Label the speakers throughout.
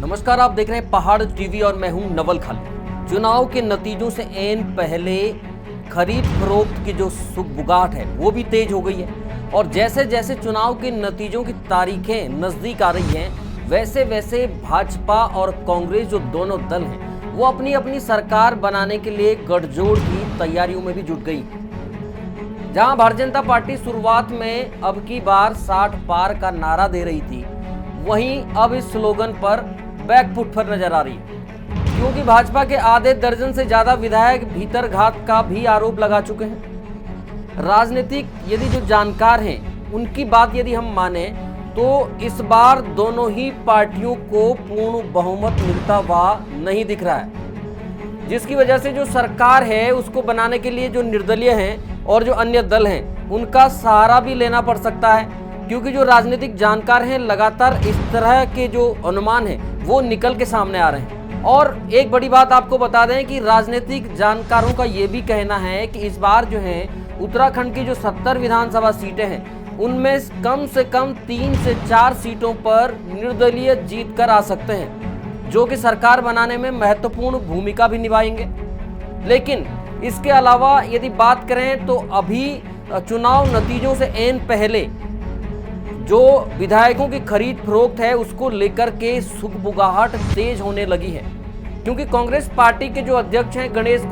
Speaker 1: नमस्कार, आप देख रहे हैं पहाड़ टीवी और मैं हूं नवल खाली। चुनाव के नतीजों से ऐन पहले खरीद फरोख्त की जो सुगबुगाहट है वो भी तेज हो गई है और जैसे जैसे चुनाव के नतीजों की तारीखें नजदीक आ रही हैं वैसे वैसे भाजपा और कांग्रेस जो दोनों दल हैं वो अपनी अपनी सरकार बनाने के लिए गठजोड़ की तैयारियों में भी जुट गई। जहां भारतीय जनता पार्टी शुरुआत में अब की बार 60 पार का नारा दे रही थी, वहीं अब इस स्लोगन पर बैकफुट पर नजर आ रही है, क्योंकि भाजपा के आधे दर्जन से ज्यादा विधायक भीतरघात का भी आरोप लगा चुके हैं। राजनीतिक यदि जो जानकार हैं उनकी बात यदि हम माने तो इस बार दोनों ही पार्टियों को पूर्ण बहुमत मिलता हुआ नहीं दिख रहा है, जिसकी वजह से जो सरकार है उसको बनाने के लिए जो निर्दलीय हैं और जो अन्य दल हैं उनका सहारा भी लेना पड़ सकता है, क्योंकि जो राजनीतिक जानकार हैं लगातार इस तरह के जो अनुमान हैं वो निकल के सामने आ रहे हैं। और एक बड़ी बात आपको बता दें कि राजनीतिक जानकारों का ये भी कहना है कि इस बार जो है उत्तराखंड की जो 70 विधानसभा सीटें हैं उनमें कम से कम 3 से 4 सीटों पर निर्दलीय जीत कर आ सकते हैं, जो कि सरकार बनाने में महत्वपूर्ण भूमिका भी निभाएंगे। लेकिन इसके अलावा यदि बात करें तो अभी चुनाव नतीजों से ऐन पहले जो विधायकों की खरीद फरोख्त है उसको लेकर के सुगबुगाहट तेज होने लगी है, क्योंकि कांग्रेस पार्टी के जो अध्यक्ष हैं गणेश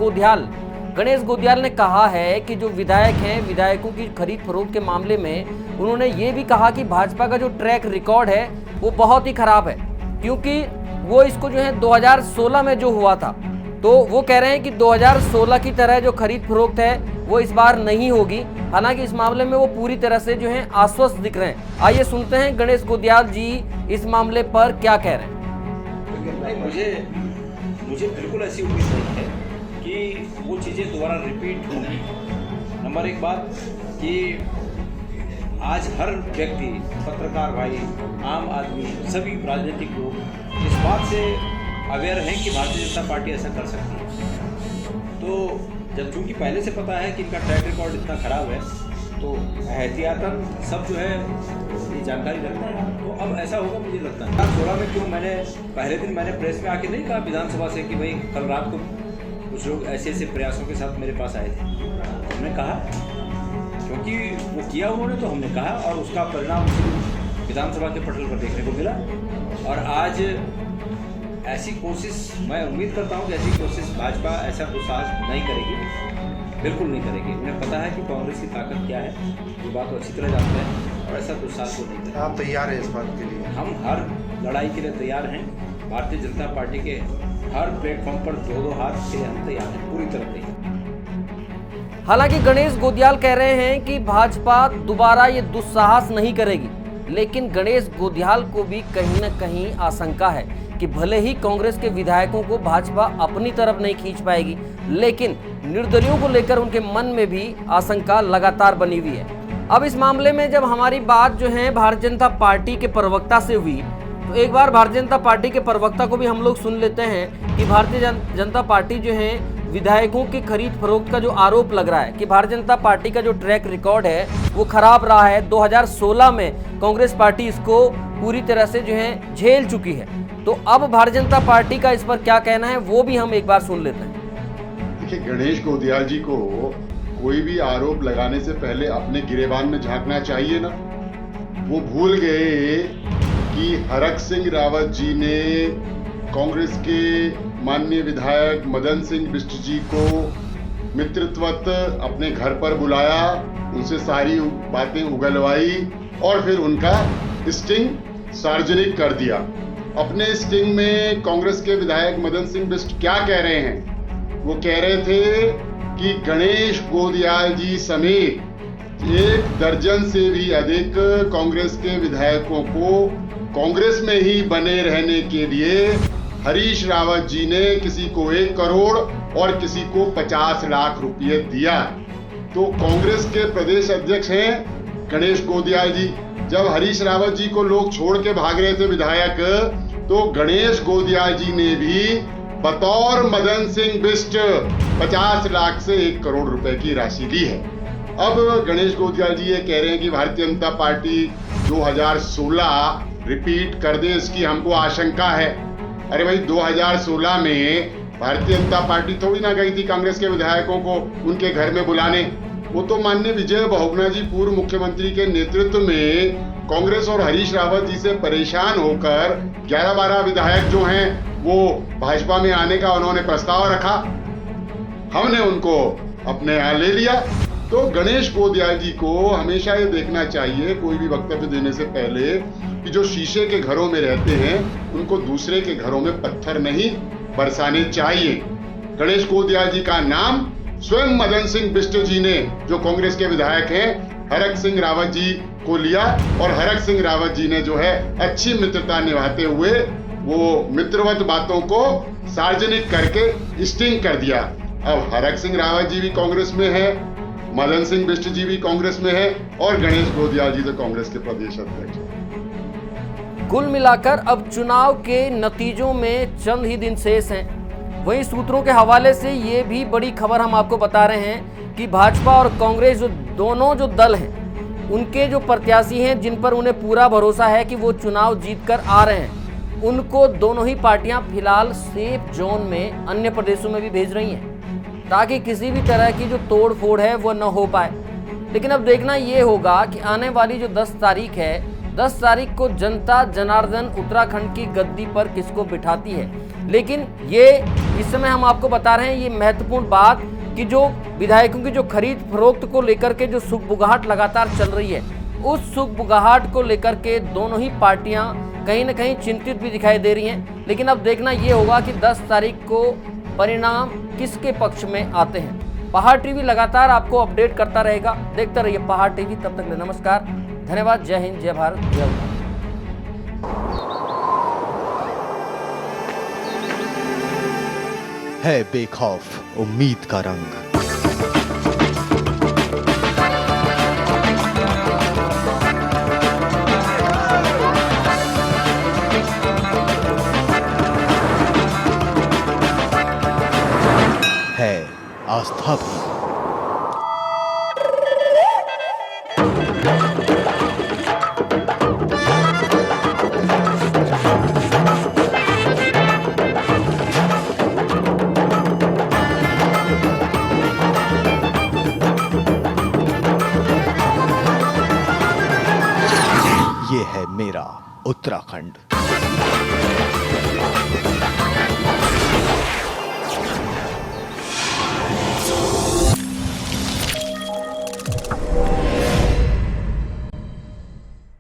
Speaker 1: गोदियाल ने कहा है कि जो विधायक हैं विधायकों की खरीद फरोख्त के मामले में उन्होंने ये भी कहा कि भाजपा का जो ट्रैक रिकॉर्ड है वो बहुत ही खराब है, क्योंकि वो इसको जो है 2016 में जो हुआ था तो वो कह रहे हैं कि 2016 की तरह जो खरीद फरोख्त है वो इस बार नहीं होगी। हालांकि इस मामले में वो पूरी तरह से जो है आश्वस्त दिख रहे हैं। आइए सुनते हैं गणेश गोदियाल जी इस मामले पर क्या कह रहे हैं।
Speaker 2: मुझे बिल्कुल ऐसी उम्मीद नहीं है कि वो चीज़ें दोबारा रिपीट होंगी। नंबर एक बात कि आज हर व्यक्ति, पत्रकार भाई, आम आदमी, सभी राजनीतिक लोग इस बात से अवेयर हैं कि भारतीय जनता पार्टी ऐसा कर सकती है। तो जब चूँकि पहले से पता है कि इनका ट्रैक रिकॉर्ड इतना ख़राब है तो एहतियातन सब जो है ये जानकारी रखते हैं। तो अब ऐसा होगा मुझे लगता है 2016 में क्यों मैंने पहले दिन प्रेस में आके नहीं कहा विधानसभा से कि भाई कल रात को कुछ लोग ऐसे ऐसे प्रयासों के साथ मेरे पास आए थे। हमने कहा क्योंकि वो किया उन्होंने तो हमने कहा और उसका परिणाम विधानसभा के पटल पर देखने को मिला। और आज ऐसी कोशिश मैं उम्मीद करता हूँ कि ऐसी कोशिश भाजपा ऐसा दुस्साहस नहीं करेगी, बिल्कुल नहीं करेगी। उन्हें पता है कि कांग्रेस की ताकत क्या है, ये बात अच्छी तरह जानते हैं और ऐसा दुस्साहस वो नहीं करेंगे।
Speaker 3: आप तैयार हैं इस बात के लिए?
Speaker 2: हम हर लड़ाई के लिए तैयार हैं। भारतीय जनता पार्टी के हर प्लेटफॉर्म पर दो हाथ के लिए हम तैयार हैं, पूरी तरह तैयार।
Speaker 1: हालांकि गणेश गोदियाल कह रहे हैं कि भाजपा दोबारा ये दुस्साहस नहीं करेगी, लेकिन गणेश गोदियाल को भी कहीं न कहीं आशंका है कि भले ही कांग्रेस के विधायकों को भाजपा अपनी तरफ नहीं खींच पाएगी, लेकिन निर्दलियों को लेकर उनके मन में भी आशंका लगातार बनी हुई है। अब इस मामले में जब हमारी बात जो है भारतीय जनता पार्टी के प्रवक्ता से हुई तो एक बार भारतीय जनता पार्टी के प्रवक्ता को भी हम लोग सुन लेते हैं कि भारतीय जनता पार्टी जो है विधायकों की खरीद फरोख्त का जो आरोप लग रहा है कि भारतीय जनता पार्टी का जो ट्रैक रिकॉर्ड है वो खराब रहा है। 2016 में कांग्रेस पार्टी इसको पूरी तरह से जो है झेल चुकी है। तो अब भारतीय जनता पार्टी का इस पर क्या कहना है वो भी हम एक बार सुन लेते हैं।
Speaker 4: देखिए, गणेश गोदियाल जी को कोई भी आरोप लगाने से पहले अपने गिरेबान में झांकना चाहिए ना। वो भूल गए कि हरक सिंह रावत जी ने कांग्रेस के माननीय विधायक मदन सिंह बिष्ट जी को मित्रवत अपने घर पर बुलाया, उनसे सारी बातें उगलवाई और फिर उनका स्टिंग सार्वजनिक कर दिया। अपने स्टिंग में कांग्रेस के विधायक मदन सिंह बिष्ट क्या कह रहे हैं? वो कह रहे थे कि गणेश गोदियाल जी समेत 1 दर्जन से भी अधिक कांग्रेस के विधायकों को कांग्रेस में ही बने रहने के लिए हरीश रावत जी ने किसी को 1 करोड़ और किसी को 50 लाख रुपये दिया। तो कांग्रेस के प्रदेश अध्यक्ष हैं गणेश गोदियाल जी। जब हरीश रावत जी को लोग छोड़ के भाग रहे थे विधायक, तो गणेश गोदियाल जी ने भी बतौर मदन सिंह बिष्ट 50 लाख से 1 करोड़ रुपए की राशि दी है। अब गणेश गोदियाल जी ये कह रहे हैं कि भारतीय जनता पार्टी 2016 रिपीट कर दे, इसकी हमको आशंका है। अरे भाई 2016 में भारतीय जनता पार्टी थोड़ी ना गई थी कांग्रेस के विधायकों को उनके घर में बुलाने। वो तो माननीय विजय बहुगुणा जी पूर्व मुख्यमंत्री के नेतृत्व में कांग्रेस और हरीश रावत जी से परेशान होकर 11-12 विधायक जो हैं वो भाजपा में आने का उन्होंने प्रस्ताव रखा। हमने उनको अपने यहाँ ले लिया। तो गणेश गोदियाल जी को हमेशा ये देखना चाहिए कोई भी वक्तव्य देने से पहले कि जो शीशे के घरों में रहते हैं उनको दूसरे के घरों में पत्थर नहीं बरसाने चाहिए। गणेश गोदियाल जी का नाम स्वयं मदन सिंह बिष्ट जी ने, जो कांग्रेस के विधायक हैं, हरक सिंह रावत जी को लिया और हरक सिंह रावत जी ने जो है अच्छी मित्रता निभाते हुए वो मित्रवत बातों को सार्वजनिक करके स्टिंग कर दिया। अब हरक सिंह रावत जी भी कांग्रेस में है, मदन सिंह बिष्ट जी भी कांग्रेस में है और गणेश गोदियाल जी तो कांग्रेस के प्रदेश अध्यक्ष हैं।
Speaker 1: कुल मिलाकर अब चुनाव के नतीजों में चंद ही दिन शेष हैं। वहीं सूत्रों के हवाले से ये भी बड़ी खबर हम आपको बता रहे हैं कि भाजपा और कांग्रेस दोनों जो दल हैं उनके जो प्रत्याशी हैं जिन पर उन्हें पूरा भरोसा है कि वो चुनाव जीतकर आ रहे हैं, उनको दोनों ही पार्टियां फिलहाल सेफ जोन में अन्य प्रदेशों में भी भेज रही हैं ताकि किसी भी तरह की जो तोड़ फोड़ है वो न हो पाए। लेकिन अब देखना ये होगा कि आने वाली जो 10 तारीख है, 10 तारीख को जनता जनार्दन उत्तराखंड की गद्दी पर किसको बिठाती है। लेकिन ये इस समय हम आपको बता रहे हैं ये महत्वपूर्ण बात कि जो विधायकों की जो खरीद फरोख्त को लेकर के जो सुगबुगाहट लगातार चल रही है, उस सुगबुगाहट को लेकर के दोनों ही पार्टियां कहीं ना कहीं चिंतित भी दिखाई दे रही हैं। लेकिन अब देखना ये होगा कि 10 तारीख को परिणाम किसके पक्ष में आते हैं। पहाड़ टीवी लगातार आपको अपडेट करता रहेगा। देखते रहिए पहाड़ टीवी। तब तक नमस्कार, धन्यवाद, जय हिंद, जय भारत, जय भारत।
Speaker 3: है बेखौफ उम्मीद का रंग। है आस्था भी। ये है मेरा उत्तराखंड।